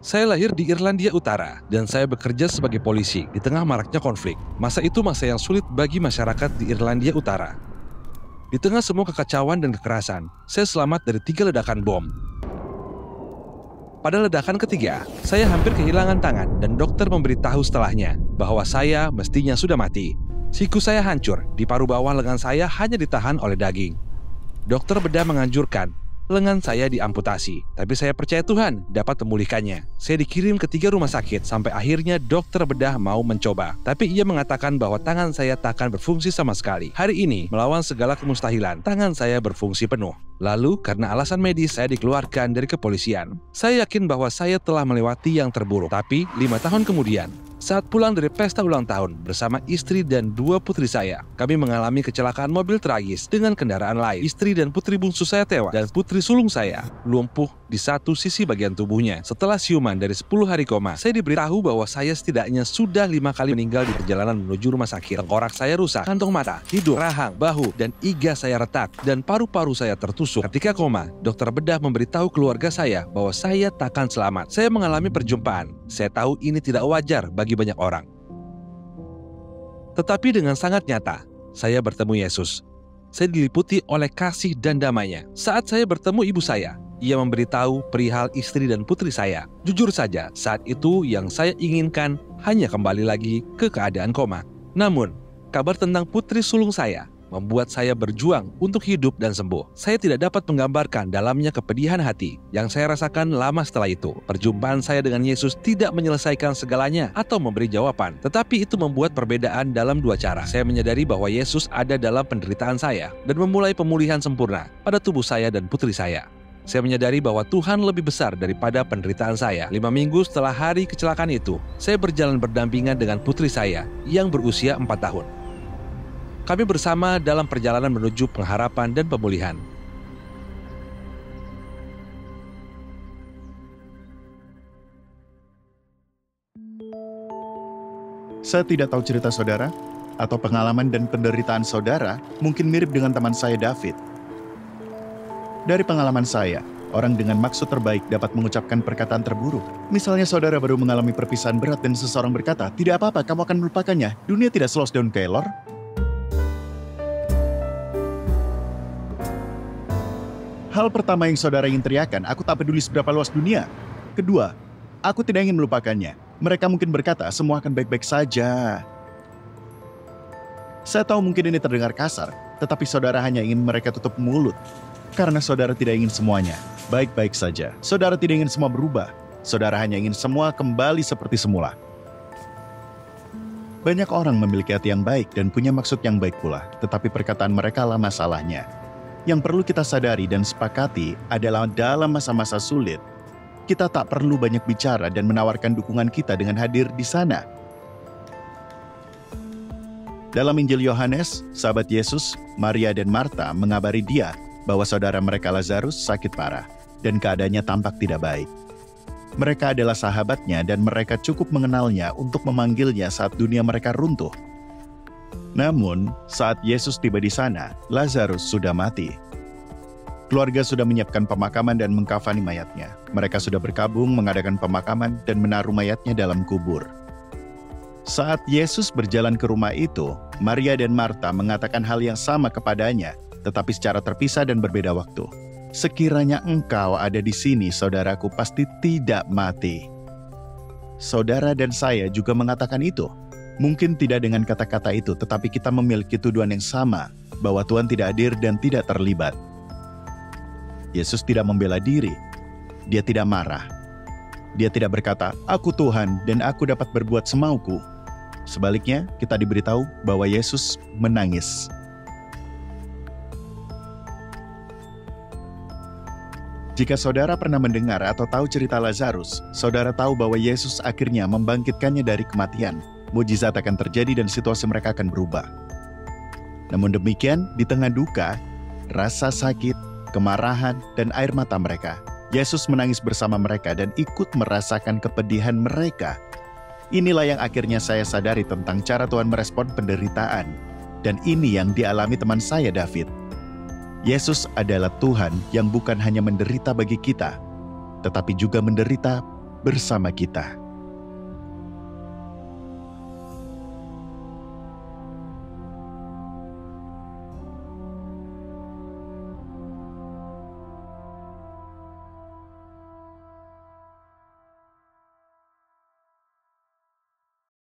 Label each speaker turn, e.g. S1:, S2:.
S1: Saya lahir di Irlandia Utara dan saya bekerja sebagai polisi di tengah maraknya konflik. Masa itu masa yang sulit bagi masyarakat di Irlandia Utara. Di tengah semua kekacauan dan kekerasan, saya selamat dari 3 ledakan bom. Pada ledakan ketiga, saya hampir kehilangan tangan dan dokter memberitahu setelahnya bahwa saya mestinya sudah mati. Siku saya hancur, di paruh bawah lengan saya hanya ditahan oleh daging. Dokter bedah menganjurkan lengan saya diamputasi, tapi saya percaya Tuhan dapat memulihkannya. Saya dikirim ke 3 rumah sakit sampai akhirnya dokter bedah mau mencoba. Tapi ia mengatakan bahwa tangan saya tak akan berfungsi sama sekali. Hari ini, melawan segala kemustahilan, tangan saya berfungsi penuh. Lalu, karena alasan medis, saya dikeluarkan dari kepolisian. Saya yakin bahwa saya telah melewati yang terburuk. Tapi, 5 tahun kemudian, saat pulang dari pesta ulang tahun bersama istri dan 2 putri saya, kami mengalami kecelakaan mobil tragis dengan kendaraan lain. Istri dan putri bungsu saya tewas, dan putri sulung saya lumpuh di satu sisi bagian tubuhnya. Setelah siuman dari 10 hari koma, saya diberitahu bahwa saya setidaknya sudah 5 kali meninggal di perjalanan menuju rumah sakit. Tengkorak saya rusak, kantong mata, hidung, rahang, bahu, dan iga saya retak, dan paru-paru saya tertusuk. Ketika koma, dokter bedah memberitahu keluarga saya bahwa saya takkan selamat. Saya mengalami perjumpaan. Saya tahu ini tidak wajar bagi banyak orang. Tetapi dengan sangat nyata, saya bertemu Yesus. Saya diliputi oleh kasih dan damai-Nya. Saat saya bertemu ibu saya, ia memberitahu perihal istri dan putri saya. Jujur saja, saat itu yang saya inginkan hanya kembali lagi ke keadaan koma. Namun, kabar tentang putri sulung saya membuat saya berjuang untuk hidup dan sembuh. Saya tidak dapat menggambarkan dalamnya kepedihan hati yang saya rasakan lama setelah itu. Perjumpaan saya dengan Yesus tidak menyelesaikan segalanya atau memberi jawaban, tetapi itu membuat perbedaan dalam 2 cara. Saya menyadari bahwa Yesus ada dalam penderitaan saya dan memulai pemulihan sempurna pada tubuh saya dan putri saya. Saya menyadari bahwa Tuhan lebih besar daripada penderitaan saya. 5 minggu setelah hari kecelakaan itu, saya berjalan berdampingan dengan putri saya yang berusia 4 tahun. Kami bersama dalam perjalanan menuju pengharapan dan pemulihan.
S2: Saya tidak tahu cerita saudara, atau pengalaman dan penderitaan saudara mungkin mirip dengan teman saya David. Dari pengalaman saya, orang dengan maksud terbaik dapat mengucapkan perkataan terburuk. Misalnya saudara baru mengalami perpisahan berat dan seseorang berkata, "Tidak apa-apa, kamu akan melupakannya. Dunia tidak seluas daun kelor." Hal pertama yang saudara ingin teriakan, "Aku tak peduli seberapa luas dunia." Kedua, "Aku tidak ingin melupakannya." Mereka mungkin berkata, "Semua akan baik-baik saja." Saya tahu mungkin ini terdengar kasar, tetapi saudara hanya ingin mereka tutup mulut. Karena saudara tidak ingin semuanya baik-baik saja. Saudara tidak ingin semua berubah. Saudara hanya ingin semua kembali seperti semula. Banyak orang memiliki hati yang baik dan punya maksud yang baik pula, tetapi perkataan mereka lah masalahnya. Yang perlu kita sadari dan sepakati adalah dalam masa-masa sulit, kita tak perlu banyak bicara dan menawarkan dukungan kita dengan hadir di sana. Dalam Injil Yohanes, sahabat Yesus, Maria dan Marta mengabari dia bahwa saudara mereka Lazarus sakit parah dan keadaannya tampak tidak baik. Mereka adalah sahabatnya dan mereka cukup mengenalnya untuk memanggilnya saat dunia mereka runtuh. Namun, saat Yesus tiba di sana, Lazarus sudah mati. Keluarga sudah menyiapkan pemakaman dan mengkafani mayatnya. Mereka sudah berkabung mengadakan pemakaman dan menaruh mayatnya dalam kubur. Saat Yesus berjalan ke rumah itu, Maria dan Marta mengatakan hal yang sama kepadanya, tetapi secara terpisah dan berbeda waktu. "Sekiranya engkau ada di sini, saudaraku pasti tidak mati." Saudara dan saya juga mengatakan itu. Mungkin tidak dengan kata-kata itu, tetapi kita memiliki tuduhan yang sama, bahwa Tuhan tidak hadir dan tidak terlibat. Yesus tidak membela diri. Dia tidak marah. Dia tidak berkata, "Aku Tuhan dan aku dapat berbuat semauku." Sebaliknya, kita diberitahu bahwa Yesus menangis. Jika saudara pernah mendengar atau tahu cerita Lazarus, saudara tahu bahwa Yesus akhirnya membangkitkannya dari kematian. Mujizat akan terjadi dan situasi mereka akan berubah. Namun demikian, di tengah duka, rasa sakit, kemarahan, dan air mata mereka, Yesus menangis bersama mereka dan ikut merasakan kepedihan mereka. Inilah yang akhirnya saya sadari tentang cara Tuhan merespon penderitaan. Dan ini yang dialami teman saya David. Yesus adalah Tuhan yang bukan hanya menderita bagi kita, tetapi juga menderita bersama kita.